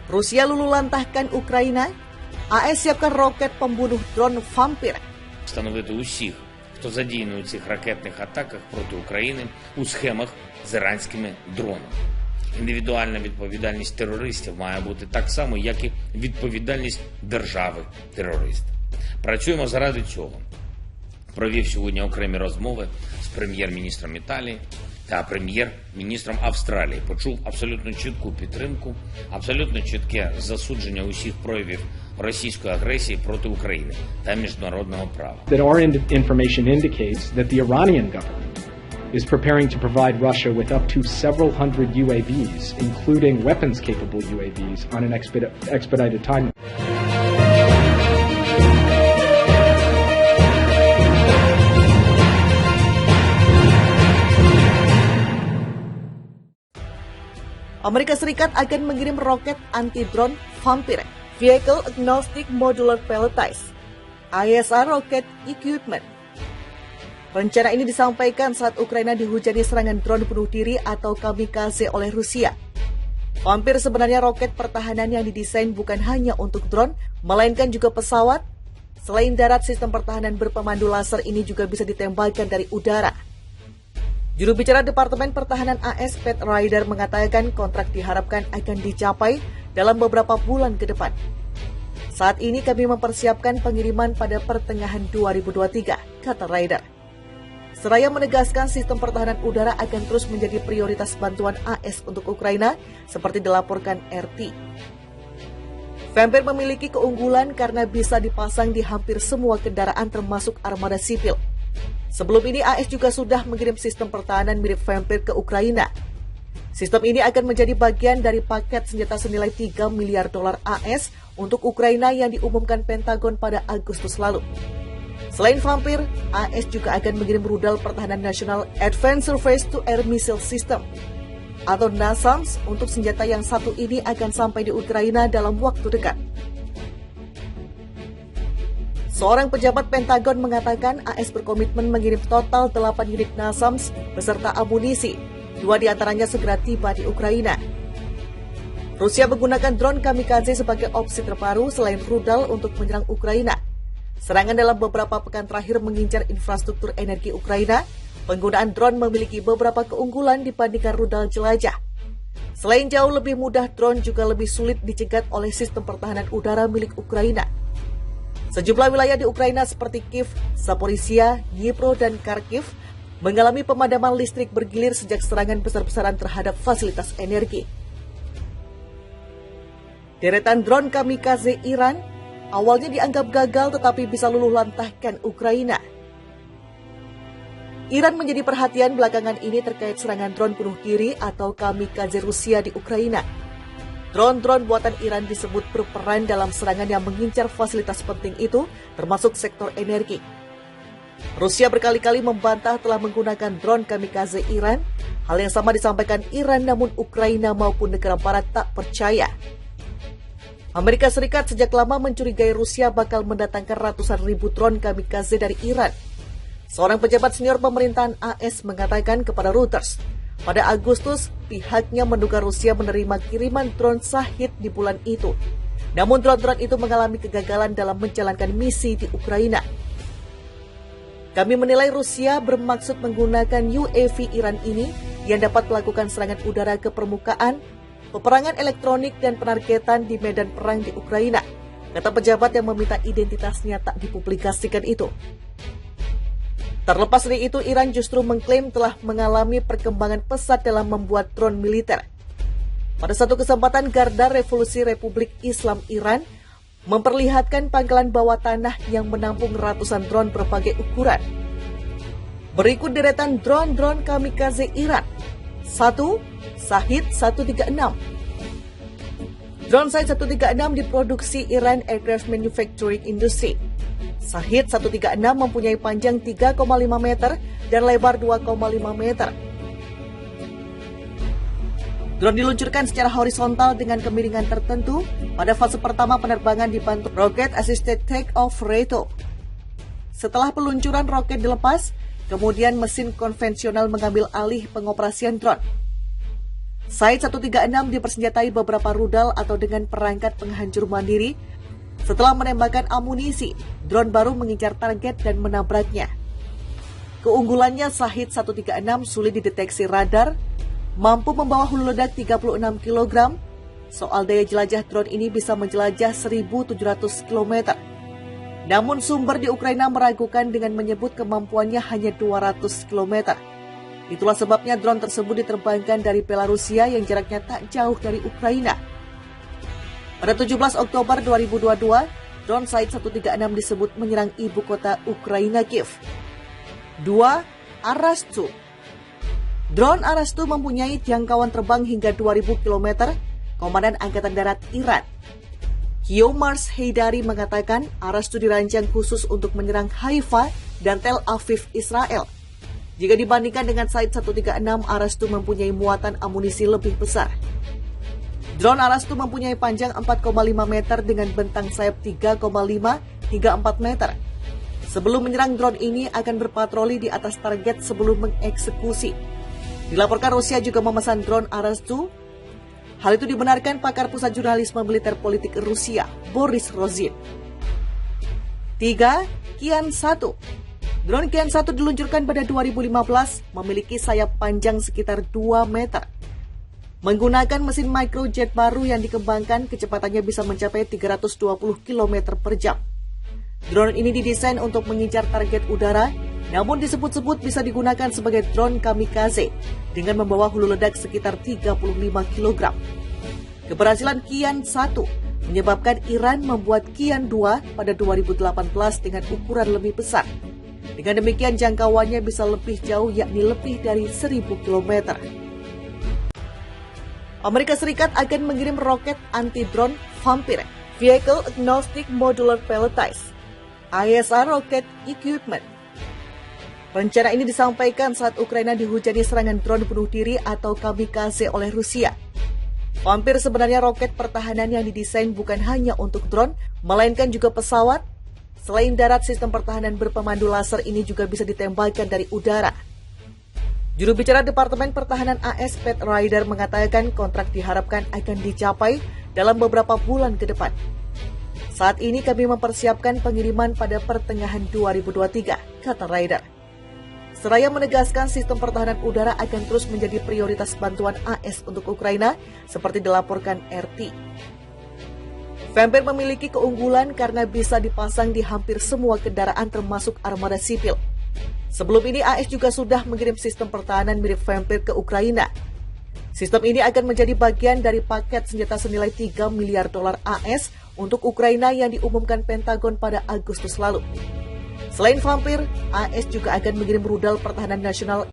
Rusia luluhlantahkan Ukraina, AS siapkan roket pembunuh drone Vampir. Встановити усіх, хто задійний у цих ракетних атаках проти України у схемах з іранськими дронами. Індивідуальна відповідальність терористів має бути так само, як і відповідальність держави-терориста. Працюємо заради цього. Провів сьогодні окремі розмови з прем'єр-міністром Італії та прем'єр-міністром Австралії. Почув абсолютно чітку підтримку, абсолютно чітке засудження усіх проявів російської агресії проти України та міжнародного права. That our information indicates that the Iranian government is preparing to provide Russia with up to several hundred UAVs, including weapons-capable UAVs, on an expedited timeline. Amerika Serikat akan mengirim roket anti-drone Vampir, Vehicle Agnostic Modular Pelletized, ISR Rocket Equipment. Rencana ini disampaikan saat Ukraina dihujani serangan drone bunuh diri atau kamikaze oleh Rusia. Vampir sebenarnya roket pertahanan yang didesain bukan hanya untuk drone, melainkan juga pesawat. Selain darat, sistem pertahanan berpemandu laser ini juga bisa ditembakkan dari udara. Juru bicara Departemen Pertahanan AS Pat Ryder mengatakan kontrak diharapkan akan dicapai dalam beberapa bulan ke depan. Saat ini kami mempersiapkan pengiriman pada pertengahan 2023, kata Ryder. Seraya menegaskan sistem pertahanan udara akan terus menjadi prioritas bantuan AS untuk Ukraina, seperti dilaporkan RT. Vampir memiliki keunggulan karena bisa dipasang di hampir semua kendaraan termasuk armada sipil. Sebelum ini AS juga sudah mengirim sistem pertahanan mirip Vampir ke Ukraina. Sistem ini akan menjadi bagian dari paket senjata senilai 3 miliar dolar AS untuk Ukraina yang diumumkan Pentagon pada Agustus lalu. Selain Vampir, AS juga akan mengirim rudal pertahanan nasional Advanced Surface to Air Missile System atau NASAMS untuk senjata yang satu ini akan sampai di Ukraina dalam waktu dekat. Seorang pejabat Pentagon mengatakan AS berkomitmen mengirim total 8 unit NASAMS beserta amunisi, 2 diantaranya segera tiba di Ukraina. Rusia menggunakan drone kamikaze sebagai opsi terbaru selain rudal untuk menyerang Ukraina. Serangan dalam beberapa pekan terakhir mengincar infrastruktur energi Ukraina. Penggunaan drone memiliki beberapa keunggulan dibandingkan rudal jelajah. Selain jauh lebih mudah, drone juga lebih sulit dicegat oleh sistem pertahanan udara milik Ukraina. Sejumlah wilayah di Ukraina seperti Kiev, Zaporizhia, Dnipro, dan Kharkiv mengalami pemadaman listrik bergilir sejak serangan besar-besaran terhadap fasilitas energi. Deretan drone kamikaze Iran awalnya dianggap gagal tetapi bisa luluhlantahkan Ukraina. Iran menjadi perhatian belakangan ini terkait serangan drone bunuh diri atau kamikaze Rusia di Ukraina. Drone-drone buatan Iran disebut berperan dalam serangan yang mengincar fasilitas penting itu, termasuk sektor energi. Rusia berkali-kali membantah telah menggunakan drone kamikaze Iran. Hal yang sama disampaikan Iran, namun Ukraina maupun negara barat tak percaya. Amerika Serikat sejak lama mencurigai Rusia bakal mendatangkan ratusan ribu drone kamikaze dari Iran. Seorang pejabat senior pemerintahan AS mengatakan kepada Reuters, pada Agustus, pihaknya menduga Rusia menerima kiriman drone Shahid di bulan itu. Namun drone-drone itu mengalami kegagalan dalam menjalankan misi di Ukraina. Kami menilai Rusia bermaksud menggunakan UAV Iran ini yang dapat melakukan serangan udara ke permukaan, peperangan elektronik, dan penargetan di medan perang di Ukraina, kata pejabat yang meminta identitasnya tak dipublikasikan itu. Terlepas dari itu, Iran justru mengklaim telah mengalami perkembangan pesat dalam membuat drone militer. Pada satu kesempatan, Garda Revolusi Republik Islam Iran memperlihatkan pangkalan bawah tanah yang menampung ratusan drone berbagai ukuran. Berikut deretan drone-drone kamikaze Iran. 1. Shahid 136. Drone Shahid 136 diproduksi Iran Aircraft Manufacturing Industry. Shahid 136 mempunyai panjang 3,5 meter dan lebar 2,5 meter. Drone diluncurkan secara horizontal dengan kemiringan tertentu. Pada fase pertama penerbangan dibantu Rocket Assisted Take-Off Rato. Setelah peluncuran roket dilepas, kemudian mesin konvensional mengambil alih pengoperasian drone. Site 136 dipersenjatai beberapa rudal atau dengan perangkat penghancur mandiri. Setelah menembakkan amunisi, drone baru mengincar target dan menabraknya. Keunggulannya Shahid 136 sulit dideteksi radar, mampu membawa hulu ledak 36 kg. Soal daya jelajah drone ini bisa menjelajah 1.700 km. Namun sumber di Ukraina meragukan dengan menyebut kemampuannya hanya 200 km. Itulah sebabnya drone tersebut diterbangkan dari Belarusia yang jaraknya tak jauh dari Ukraina. Pada 17 Oktober 2022, drone Shahid 136 disebut menyerang ibu kota Ukraina Kiev. 2. Arastu. Drone Arastu mempunyai jangkauan terbang hingga 2.000 km. Komandan Angkatan Darat Iran, Yomars Heidari mengatakan Arastu dirancang khusus untuk menyerang Haifa dan Tel Aviv, Israel. Jika dibandingkan dengan Shahid 136, Arastu mempunyai muatan amunisi lebih besar. Drone Arastu mempunyai panjang 4,5 meter dengan bentang sayap 3,5 hingga 4 meter. Sebelum menyerang, drone ini akan berpatroli di atas target sebelum mengeksekusi. Dilaporkan Rusia juga memesan drone Arastu. Hal itu dibenarkan pakar pusat jurnalisme militer politik Rusia, Boris Rozin. 3. Kian 1. Drone Kian 1 diluncurkan pada 2015, memiliki sayap panjang sekitar 2 meter. Menggunakan mesin microjet baru yang dikembangkan, kecepatannya bisa mencapai 320 km per jam. Drone ini didesain untuk mengincar target udara, namun disebut-sebut bisa digunakan sebagai drone kamikaze dengan membawa hulu ledak sekitar 35 kg. Keberhasilan Kian 1 menyebabkan Iran membuat Kian 2 pada 2018 dengan ukuran lebih besar. Dengan demikian jangkauannya bisa lebih jauh, yakni lebih dari 1.000 km. Amerika Serikat akan mengirim roket anti-drone Vampire, Vehicle Agnostic Modular Pelletized, ISR Rocket Equipment. Rencana ini disampaikan saat Ukraina dihujani serangan drone bunuh diri atau kamikaze oleh Rusia. Vampire sebenarnya roket pertahanan yang didesain bukan hanya untuk drone, melainkan juga pesawat. Selain darat, sistem pertahanan berpemandu laser ini juga bisa ditembakkan dari udara. Juru bicara Departemen Pertahanan AS Pat Ryder mengatakan kontrak diharapkan akan dicapai dalam beberapa bulan ke depan. Saat ini kami mempersiapkan pengiriman pada pertengahan 2023, kata Ryder. Seraya menegaskan sistem pertahanan udara akan terus menjadi prioritas bantuan AS untuk Ukraina, seperti dilaporkan RT. Vampire memiliki keunggulan karena bisa dipasang di hampir semua kendaraan termasuk armada sipil. Sebelum ini AS juga sudah mengirim sistem pertahanan mirip Vampire ke Ukraina. Sistem ini akan menjadi bagian dari paket senjata senilai $3 miliar AS untuk Ukraina yang diumumkan Pentagon pada Agustus lalu. Selain Vampire, AS juga akan mengirim rudal pertahanan nasional